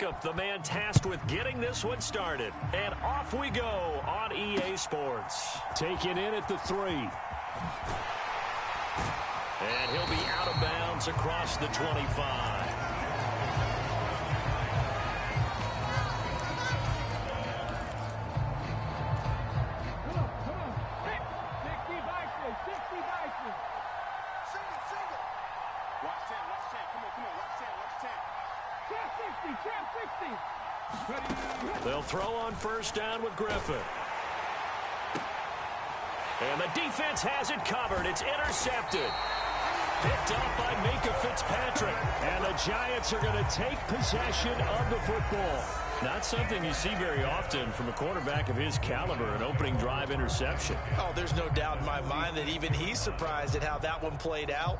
Jacob, the man tasked with getting this one started. And off we go on EA Sports. Taken in at the 3. And he'll be out of bounds across the 25. They'll throw on first down with Griffin. And the defense has it covered. It's intercepted. Picked up by Minka Fitzpatrick. And the Giants are going to take possession of the football. Not something you see very often from a quarterback of his caliber, an opening drive interception. Oh, there's no doubt in my mind that even he's surprised at how that one played out.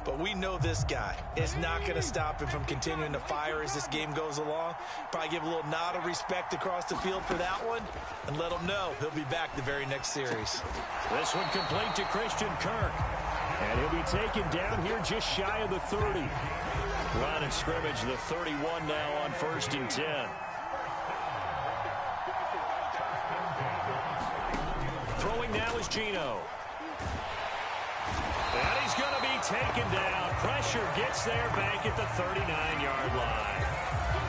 But we know this guy is not going to stop him from continuing to fire as this game goes along. Probably give a little nod of respect across the field for that one and let him know he'll be back the very next series. This one complete to Christian Kirk. And he'll be taken down here just shy of the 30. Line of scrimmage, the 31 now on 1st and 10. Throwing now is Geno. And he's going to be taken down. Pressure gets there back at the 39-yard line.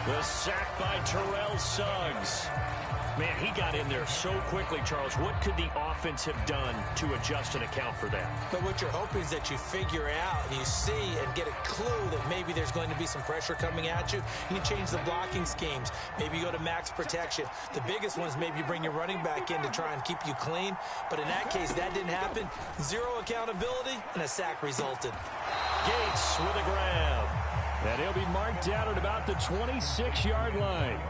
The sack by Terrell Suggs. Man, he got in there so quickly, Charles. What could the offense have done to adjust and account for that? But what you're hoping is that you figure out and you see and get a clue that maybe there's going to be some pressure coming at you. And you change the blocking schemes. Maybe you go to max protection. The biggest one is maybe you bring your running back in to try and keep you clean. But in that case, that didn't happen. Zero accountability, and a sack resulted. Gates with a grab. And he'll be marked down at about the 26-yard line.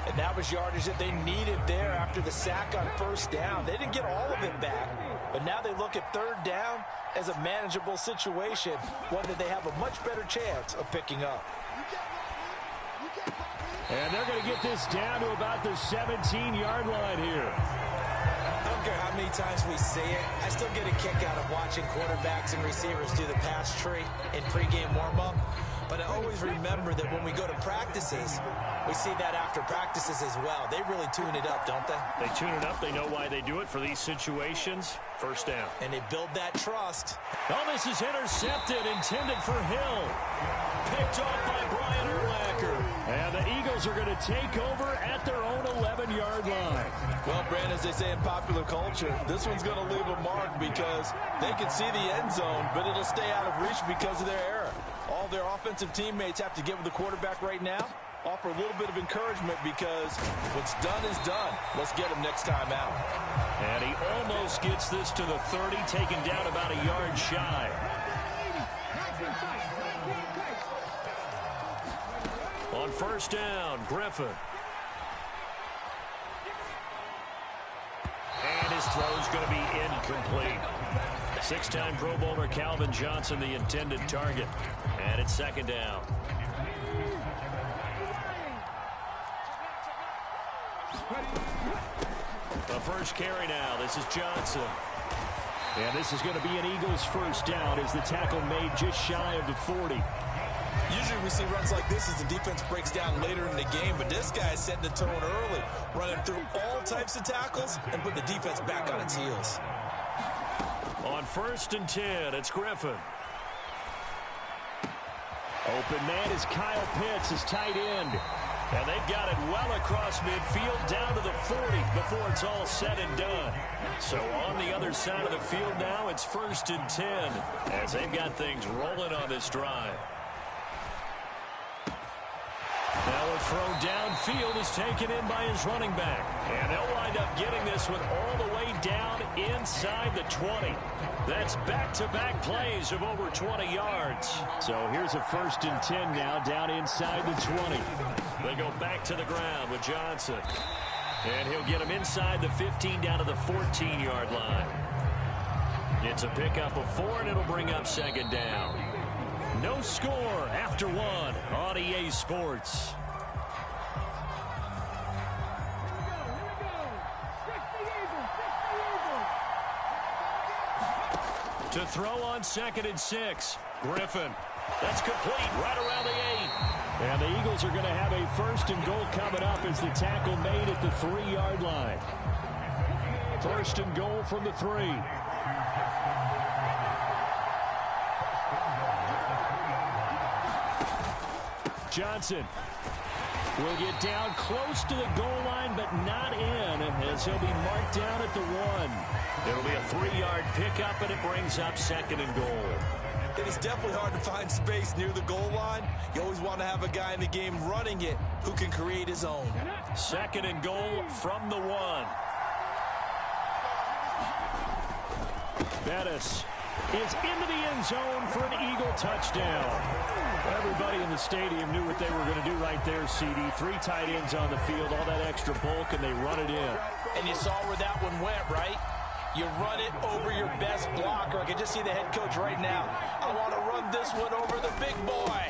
And that was yardage that they needed there after the sack on first down. They didn't get all of it back, but now they look at third down as a manageable situation, one that they have a much better chance of picking up. And they're going to get this down to about the 17-yard line here. I don't care how many times we see it. I still get a kick out of watching quarterbacks and receivers do the pass tree in pregame warm-up. But I always remember that when we go to practices, we see that after practices as well. They really tune it up, don't they? They tune it up. They know why they do it for these situations. First down. And they build that trust. Oh, this is intercepted, intended for Hill. Picked off by Brian Urlacher. And the Eagles are going to take over at their own 11-yard line. Well, Brandon, as they say in popular culture, this one's going to leave a mark because they can see the end zone, but it'll stay out of reach because of their error. All their offensive teammates have to get with the quarterback right now, offer a little bit of encouragement because what's done is done. Let's get him next time out. And he almost gets this to the 30, taken down about a yard shy. On first down, Griffin. And his throw's going to be incomplete. Six-time Pro Bowler Calvin Johnson, the intended target. And it's second down. The first carry now. This is Johnson. And this is going to be an Eagles first down as the tackle made just shy of the 40. Usually we see runs like this as the defense breaks down later in the game, but this guy is setting the tone early, running through all types of tackles and put the defense back on its heels. On first and 10, it's Griffin. Open man is Kyle Pitts, his tight end. And they've got it well across midfield down to the 40 before it's all said and done. So on the other side of the field now, it's first and 10 as they've got things rolling on this drive. Now a throw downfield is taken in by his running back. And they'll wind up getting this one all the way down inside the 20. That's back-to-back plays of over 20 yards. So here's a first and 10 now down inside the 20. They go back to the ground with Johnson. And he'll get him inside the 15 down to the 14-yard line. It's a pickup of 4, and it'll bring up second down. No score after 1 on EA Sports. To throw on second and 6. Griffin. That's complete right around the 8. And the Eagles are going to have a 1st and goal coming up as the tackle made at the 3-yard line. 1st and goal from the 3. Johnson will get down close to the goal line, but not in, as he'll be marked down at the 1. It'll be a 3-yard pickup, and it brings up 2nd and goal. It is definitely hard to find space near the goal line. You always want to have a guy in the game running it who can create his own. 2nd and goal from the 1. Bettis is into the end zone for an Eagle touchdown. Everybody in the stadium knew what they were going to do right there, CD. 3 tight ends on the field, all that extra bulk, and they run it in. And you saw where that one went, right? You run it over your best blocker. I can just see the head coach right now. I want to run this one over the big boy.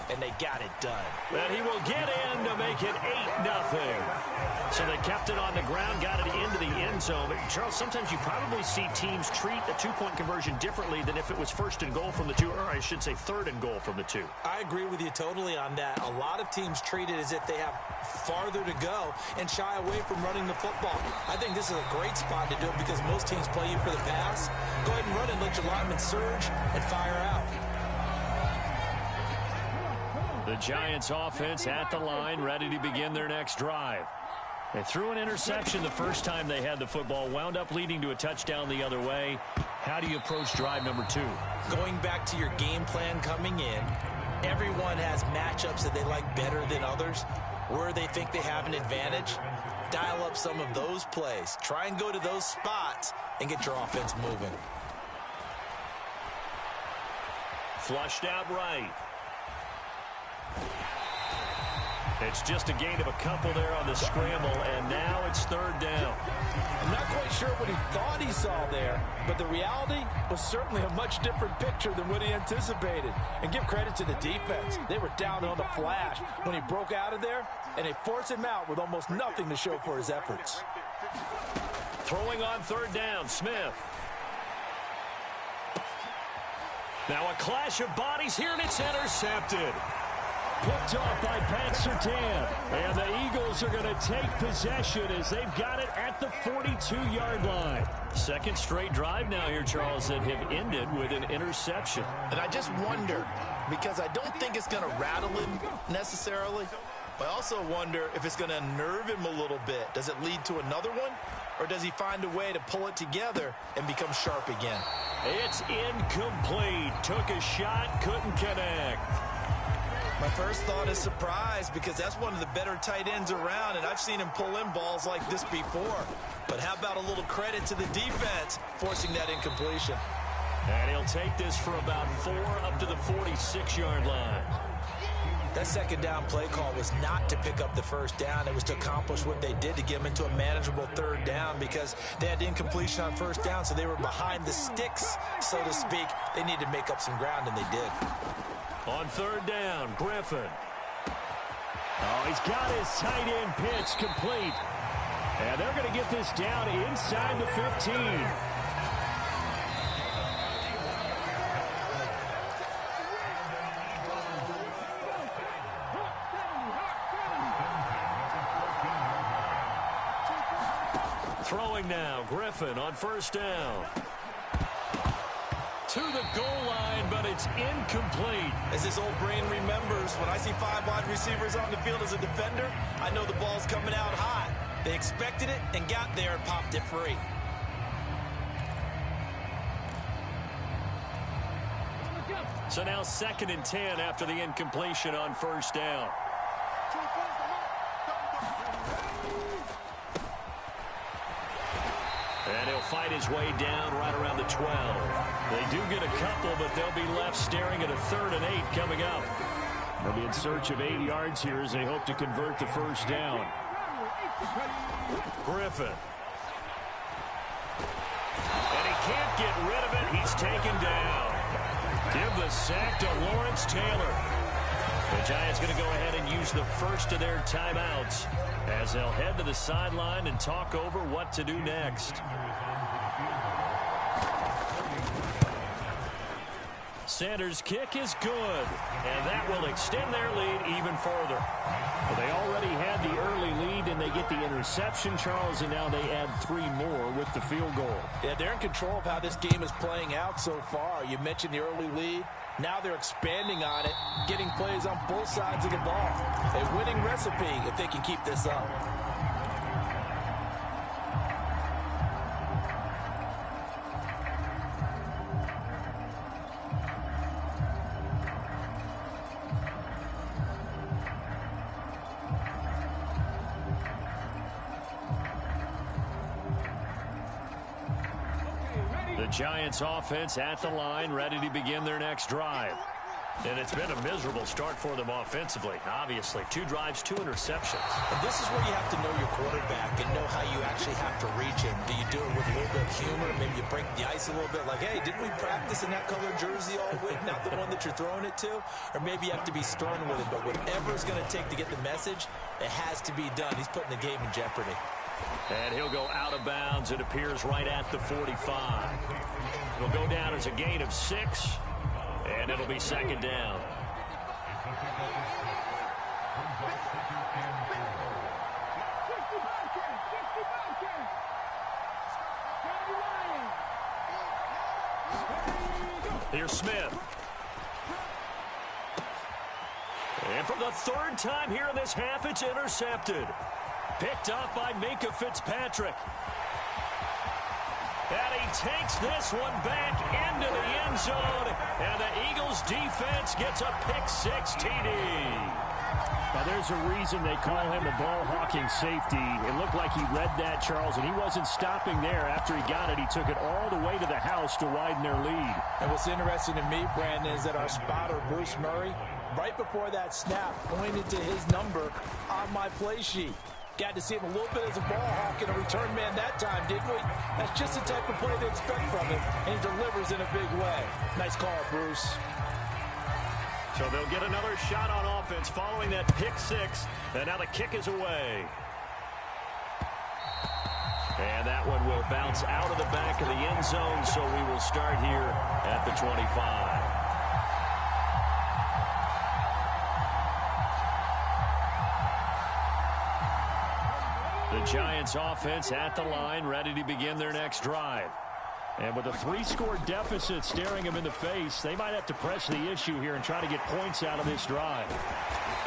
And they got it done. And he will get in to make it 8-0. So they kept it on the ground, got it into the end zone. But Charles, sometimes you probably see teams treat a 2-point conversion differently than if it was 1st and goal from the 2, or I should say 3rd and goal from the 2. I agree with you totally on that. A lot of teams treat it as if they have farther to go and shy away from running the football. I think this is a great spot to do it because most teams play you for the pass. Go ahead and run it, let your linemen surge and fire out. The Giants offense at the line, ready to begin their next drive. They threw an interception the first time they had the football, wound up leading to a touchdown the other way. How do you approach drive number 2? Going back to your game plan coming in, everyone has matchups that they like better than others, where they think they have an advantage. Dial up some of those plays. Try and go to those spots and get your offense moving. Flushed out right. It's just a gain of a couple there on the scramble, and now it's 3rd down. I'm not quite sure what he thought he saw there, but the reality was certainly a much different picture than what he anticipated. And give credit to the defense. They were down on the flash when he broke out of there, and they forced him out with almost nothing to show for his efforts. Throwing on 3rd down, Smith. Now a clash of bodies here, and it's intercepted. Picked off by Pat Surtain. And the Eagles are going to take possession as they've got it at the 42-yard line. 2nd straight drive now here, Charles, that have ended with an interception. And I just wonder, because I don't think it's going to rattle him necessarily, but I also wonder if it's going to unnerve him a little bit. Does it lead to another one? Or does he find a way to pull it together and become sharp again? It's incomplete. Took a shot, couldn't connect. My first thought is surprise, because that's one of the better tight ends around, and I've seen him pull in balls like this before. But how about a little credit to the defense forcing that incompletion? And he'll take this for about 4 up to the 46-yard line. That 2nd down play call was not to pick up the 1st down. It was to accomplish what they did to get them into a manageable 3rd down, because they had incompletion on 1st down, so they were behind the sticks, so to speak. They needed to make up some ground, and they did. On 3rd down, Griffin. Oh, he's got his tight end pitch complete. And they're going to get this down inside the 15. Throwing now, Griffin on 1st down. To the goal line, but it's incomplete. As this old brain remembers, when I see 5 wide receivers on the field as a defender, I know the ball's coming out hot. They expected it and got there and popped it free. So now 2nd and 10 after the incompletion on 1st down. And he'll fight his way down right around the 12. They do get a couple, but they'll be left staring at a 3rd and 8 coming up. They'll be in search of 8 yards here as they hope to convert the 1st down. Griffin. And he can't get rid of it. He's taken down. Give the sack to Lawrence Taylor. The Giants going to go ahead and use the first of their timeouts as they'll head to the sideline and talk over what to do next. Sanders' kick is good, and that will extend their lead even further. Well, they already had the early lead, and they get the interception, Charles, and now they add 3 more with the field goal. Yeah, they're in control of how this game is playing out so far. You mentioned the early lead. Now they're expanding on it, getting plays on both sides of the ball. A winning recipe if they can keep this up. The Giants offense at the line, ready to begin their next drive. And it's been a miserable start for them offensively. Obviously, 2 drives, 2 interceptions. And this is where you have to know your quarterback and know how you actually have to reach him. Do you do it with a little bit of humor? Maybe you break the ice a little bit like, hey, didn't we practice in that colored jersey all week? Not the one that you're throwing it to? Or maybe you have to be stern with it. But whatever it's going to take to get the message, it has to be done. He's putting the game in jeopardy. And he'll go out of bounds. It appears right at the 45. It'll go down as a gain of 6, and it'll be second down. Here's Smith. And for the 3rd time here in this half, it's intercepted. Picked up by Minkah Fitzpatrick. And he takes this one back into the end zone. And the Eagles defense gets a pick-6 TD. Now, there's a reason they call him a ball-hawking safety. It looked like he read that, Charles, and he wasn't stopping there. After he got it, he took it all the way to the house to widen their lead. And what's interesting to me, Brandon, is that our spotter, Bruce Murray, right before that snap, pointed to his number on my play sheet. Got to see him a little bit as a ball hawk and a return man that time, didn't we? That's just the type of play they expect from him, and he delivers in a big way. Nice call, Bruce. So they'll get another shot on offense following that pick-6, and now the kick is away. And that one will bounce out of the back of the end zone, so we will start here at the 25. The Giants offense at the line, ready to begin their next drive. And with a 3-score deficit staring them in the face, they might have to press the issue here and try to get points out of this drive.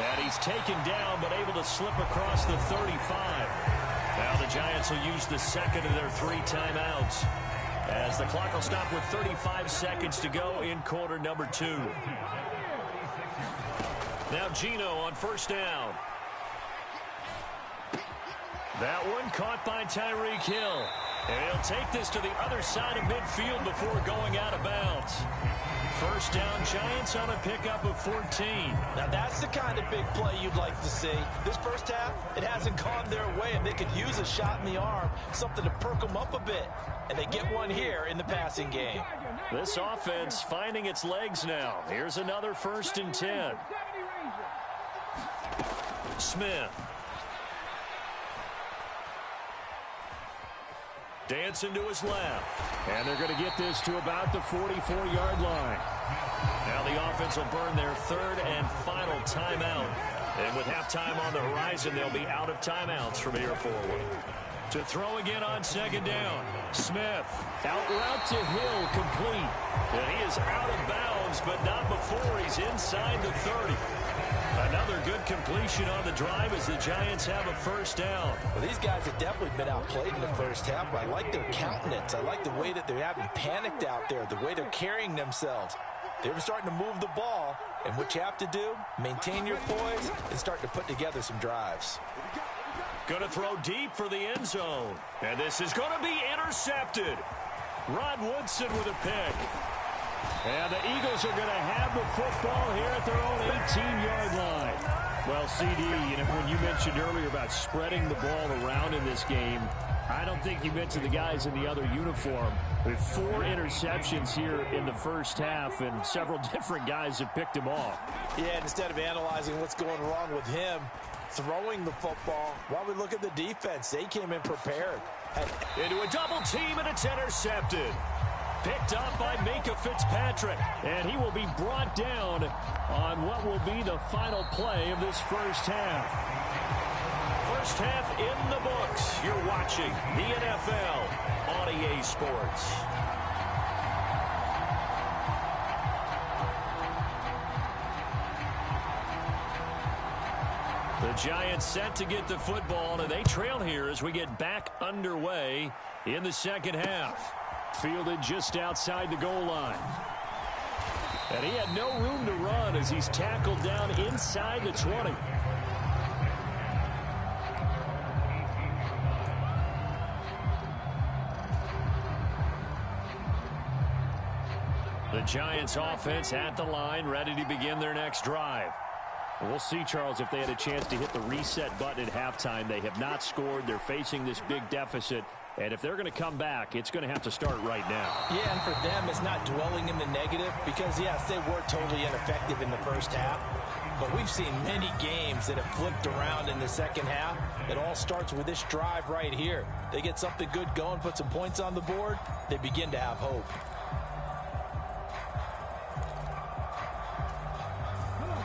And he's taken down, but able to slip across the 35. Now the Giants will use the second of their 3 timeouts, as the clock will stop with 35 seconds to go in quarter number 2. Now Geno on first down. That one caught by Tyreek Hill. And he'll take this to the other side of midfield before going out of bounds. First down, Giants on a pickup of 14. Now that's the kind of big play you'd like to see. This first half, it hasn't gone their way, and they could use a shot in the arm, something to perk them up a bit. And they get one here in the passing game. This offense finding its legs now. Here's another 1st and 10. Smith. Dancing to his left. And they're going to get this to about the 44-yard line. Now the offense will burn their 3rd and final timeout. And with halftime on the horizon, they'll be out of timeouts from here forward. To throw again on 2nd down. Smith. Out route to Hill, complete. And he is out of bounds, but not before he's inside the 30. Another good completion on the drive as the Giants have a 1st down. Well, these guys have definitely been outplayed in the first half, but I like their countenance. I like the way that they're having panicked out there, the way they're carrying themselves. They're starting to move the ball, and what you have to do, maintain your poise and start to put together some drives. Going to throw deep for the end zone. And this is going to be intercepted. Rod Woodson with a pick. And the Eagles are going to have the football here at their own 18-yard line. Well, CD, when you mentioned earlier about spreading the ball around in this game, I don't think you mentioned the guys in the other uniform. With 4 interceptions here in the first half, and several different guys have picked him off. Yeah, instead of analyzing what's going wrong with him, throwing the football, while we look at the defense, they came in prepared. Into a double team, and it's intercepted. Picked up by Minkah Fitzpatrick. And he will be brought down on what will be the final play of this first half. First half in the books. You're watching the NFL on EA Sports. The Giants set to get the football, and they trail here as we get back underway in the second half. Fielded just outside the goal line. And he had no room to run as he's tackled down inside the 20. The Giants offense at the line, ready to begin their next drive. We'll see, Charles, if they had a chance to hit the reset button at halftime. They have not scored. They're facing this big deficit. And if they're going to come back, it's going to have to start right now. Yeah, and for them, it's not dwelling in the negative because, yes, they were totally ineffective in the first half. But we've seen many games that have flipped around in the second half. It all starts with this drive right here. They get something good going, put some points on the board, they begin to have hope.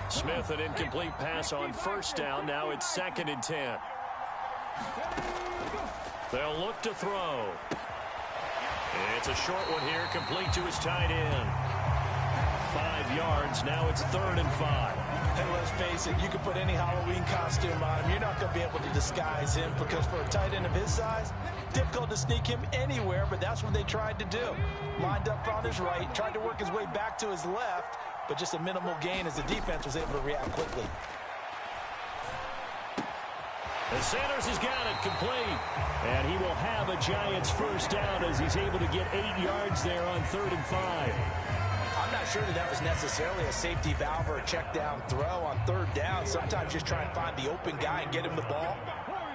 Smith, an incomplete pass on first down. Now it's 2nd and 10. They'll look to throw. It's a short one here, complete to his tight end. 5 yards. Now it's 3rd and 5. And let's face it, you can put any Halloween costume on him. You're not going to be able to disguise him because for a tight end of his size, difficult to sneak him anywhere, but that's what they tried to do. Lined up on his right, tried to work his way back to his left, but just a minimal gain as the defense was able to react quickly. And Sanders has got it complete. And he will have a Giants first down as he's able to get 8 yards there on 3rd and 5. I'm not sure that was necessarily a safety valve or a check down throw on 3rd down. Sometimes just try and find the open guy and get him the ball.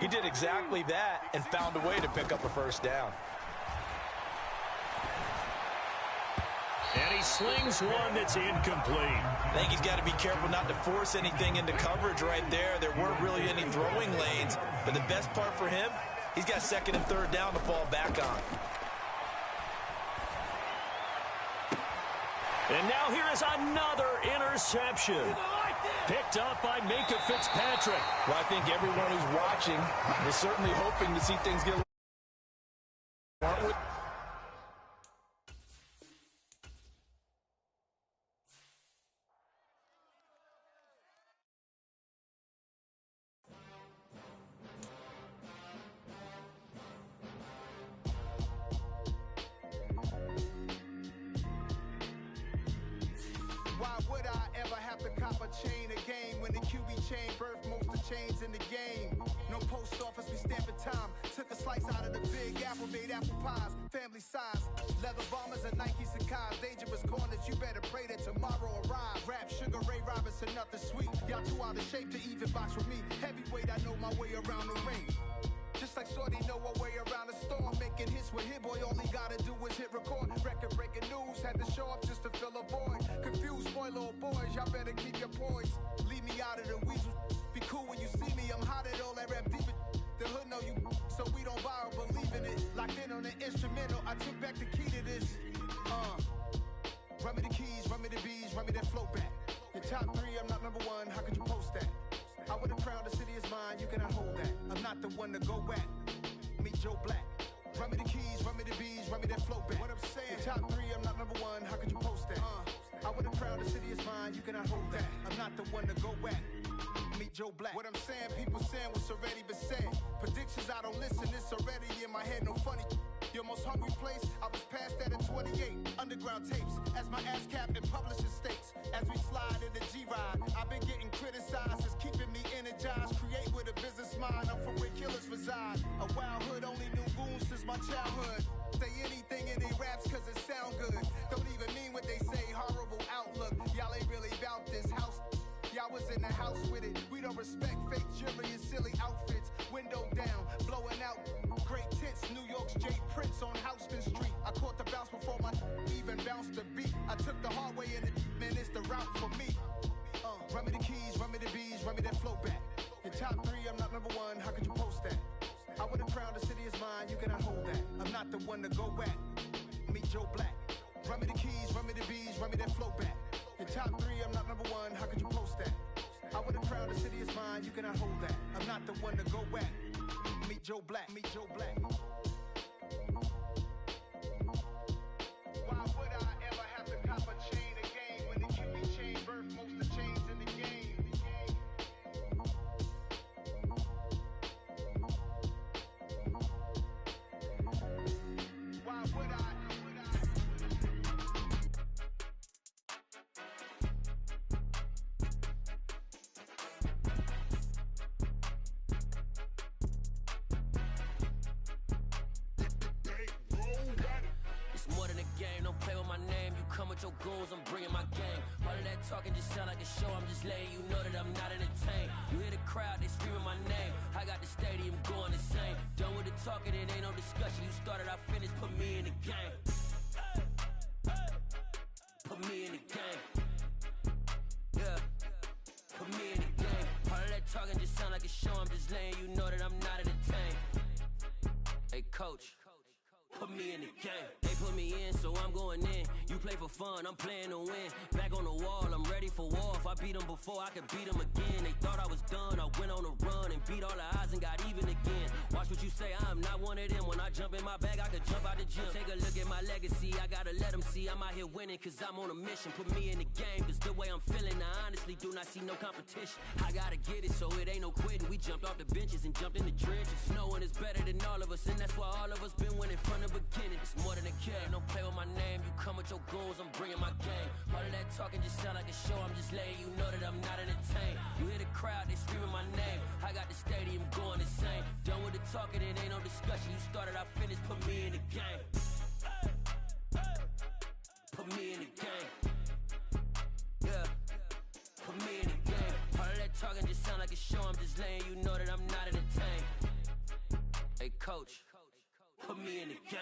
He did exactly that and found a way to pick up a first down. And he slings one that's incomplete. I think he's got to be careful not to force anything into coverage right there. There weren't really any throwing lanes, but the best part for him, he's got 2nd and 3rd down to fall back on. And now here is another interception. Picked up by Minkah Fitzpatrick. Well, I think everyone who's watching is certainly hoping to see things get a little... Why would I ever have to cop a chain again when the QB chain birthed most of the chains in the game? No post office, we stamping time. Took a slice out of the big apple, made apple pies, family size. Leather bombers and Nike Sacai's, dangerous corners, you better pray that tomorrow arrives. Rap, Sugar Ray Robinson, nothing sweet. Y'all too out of shape to even box with me. Heavyweight, I know my way around the ring. Just like Shorty know her way around the storm, making hits with Hit Boy, all he gotta do is hit record. Record-breaking news, had to show up just to fill a void. Confused, spoiler boys, y'all better keep your poise. Leave me out of the weasel. Be cool when you see me, I'm hot at all that rap deep. The hood know you, so we don't borrow, believe in it. Locked in on the instrumental, I took back the key to this. Run me the keys, run me the bees, run me that flow back. Your top 3, I'm not number 1, how could you post that? I would have crowned the city is mine, you cannot hold that. I'm not the one to go at. Meet Joe Black. Run me the keys, run me the bees, run me that flow back. What I'm saying, your top 3, I'm not number 1, how could you post that? I would have crowned the city is mine, you cannot hold that. I'm not the one to go at. Meet Joe Black. What I'm saying, people saying what's already been said. Predictions, I don't listen, it's already in my head, no funny. Your most hungry place, I was past that at 28. Underground tapes, as my ass cap in publishing states. As we slide in the G-Ride, I've been getting criticized, it's keeping me energized. Create with a business mind, I'm from where killers reside. A wild hood, only knew goons since my childhood. Say anything in they raps cause it sound good. Don't even mean what they say, horrible outlook. Y'all ain't really about this house. Y'all was in the house with it. We don't respect fake jewelry and silly outfits. Window down, blowing out great tits. New York's J. Prince on Houston Street. I caught the bounce before my even bounced the beat. I took the hard way in it, man, it's the route for me. Run me the keys, run me the bees, run me that flow back. Your top 3, I'm not number 1, how could you post that? I would have crowned the city is mine, you cannot hold that. I'm not the one to go at. Meet Joe Black. Run me the keys, run me the bees, run me that flow back. In top 3, I'm not number 1, how could you post that? I would have crowned the city is mine, you cannot hold that. I'm not the one to go back. Meet Joe Black, meet Joe Black. Why would I ever have to cop a chain again when it can be chain birth, most of the chains in the game? Why would I? With your goons, I'm bringing my gang. All of that talking just sound like a show. I'm just letting you know that I'm not entertained. You hear the crowd, they screaming my name. I got the stadium going insane. Done with the talking, it ain't no discussion. You started, I finished, put me in the game. Put me in the game. Yeah, put me in the game. All of that talking just sound like a show. I'm just letting you know that I'm not entertained. Hey, coach, put me in the game. They put me in, so I'm going in. You play for fun, I'm playing to win. Back on the wall, I'm ready for war. If I beat them before, I can beat them again. They thought I was done, I went on a run and beat all the odds and got even again. Watch what you say, I'm not one of them. When I jump in my bag, I could jump out the gym. Take a look at my legacy, I gotta let them see I'm out here winning, cause I'm on a mission. Put me in the game, cause the way I'm feeling, I honestly do not see no competition. I gotta get it, so it ain't no quitting. We jumped off the benches and jumped in the trenches. No one is better than all of us, and that's why all of us been winning from the beginning. It's more than a game, don't play with my name. You come with your goons, I'm bringing my game. All of that talking just sound like a show. I'm just letting you know that I'm not entertained. You hear the crowd, they screaming my name. I got the stadium going insane. Done with the talking, it ain't no discussion. You started, I finished, put me in the game. Put me in the game. Yeah, put me in the game. All of that talking just sound like a show. I'm just letting you know that I'm not entertained. Hey, coach, put me in the game.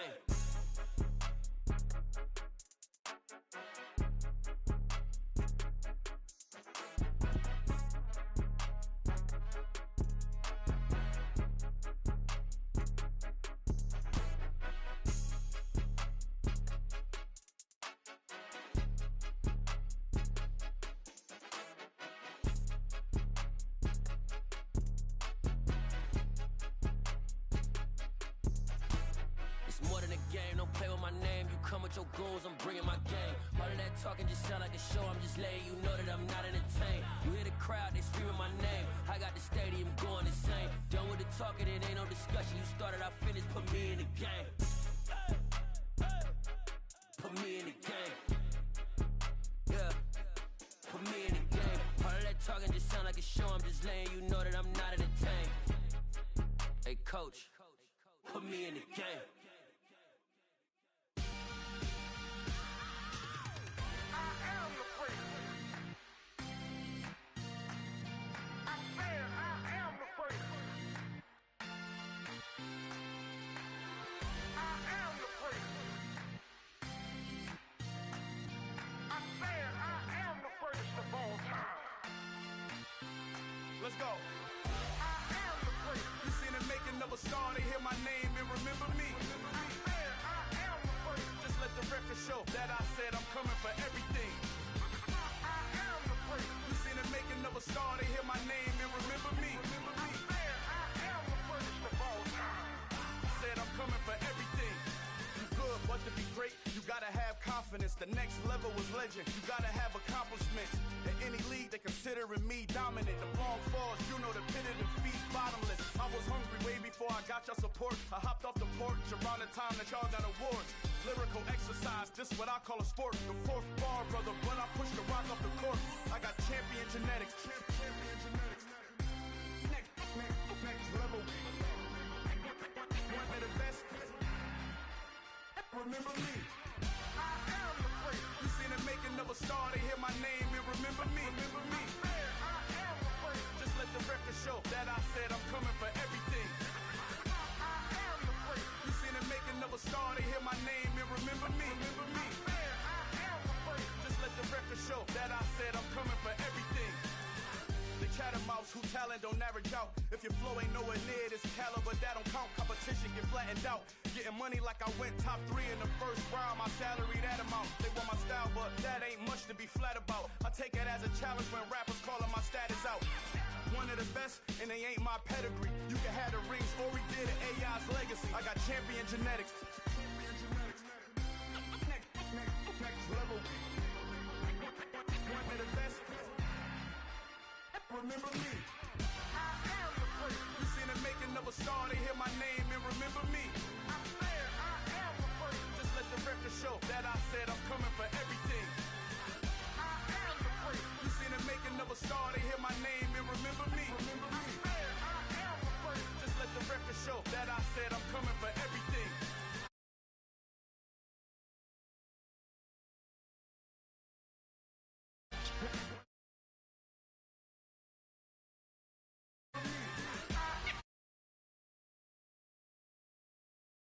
Your goals, I'm bringing my game. All of that talking just sound like a show. I'm just letting you know that I'm not entertained. You hear the crowd, they screaming my name. I got the stadium going insane. Done with the talking, it ain't no discussion. You started, I finished, put me in the game. Put me in the game. Yeah, put me in the game. All of that talking just sound like a show. I'm just letting you know that I'm not entertained. Hey, coach, put me in the game. Let's go. I am the great. You seen the making of a star, they hear my name and remember me. I am the great. Just let the record show that I said I'm coming for everything. I am the great. You seen the making of a star, they hear my name and remember me. I am the greatest of all time. Said I'm coming for everything. You good, but to be great, you gotta have confidence. The next level was legend. You gotta have accomplishments. In any league, they considering me dominant. The long falls, you know the pit of defeat, bottomless. I was hungry way before I got your support. I hopped off the porch around the time that y'all got awards. Lyrical exercise, this what I call a sport. The fourth bar, brother, when I push the rock off the court. I got champion genetics. Champion genetics. Next level. One of the best. Remember me. I am the great. You seen the making of a star, they hear my name and remember me. Remember me. I am the great. Just let the record show that I said I'm coming for everything. I am the great. You seen the making of a star, they hear my name and remember me. Remember me. I am the great. Just let the record show that I said I'm coming for everything. The cat and mouse, ain't nowhere near this caliber, that don't count. Competition get flattened out. Getting money like I went top 3 in the first round. My salary that amount. They want my style, but that ain't much to be flat about. I take it as a challenge when rappers calling my status out. One of the best, and they ain't my pedigree. You can have the rings, or we did it, AI's legacy. I got champion genetics. Next level. One of the best. Remember me. You seen the making of a star, they hear my name and remember me. I am the first. Just let the record show that I said I'm coming for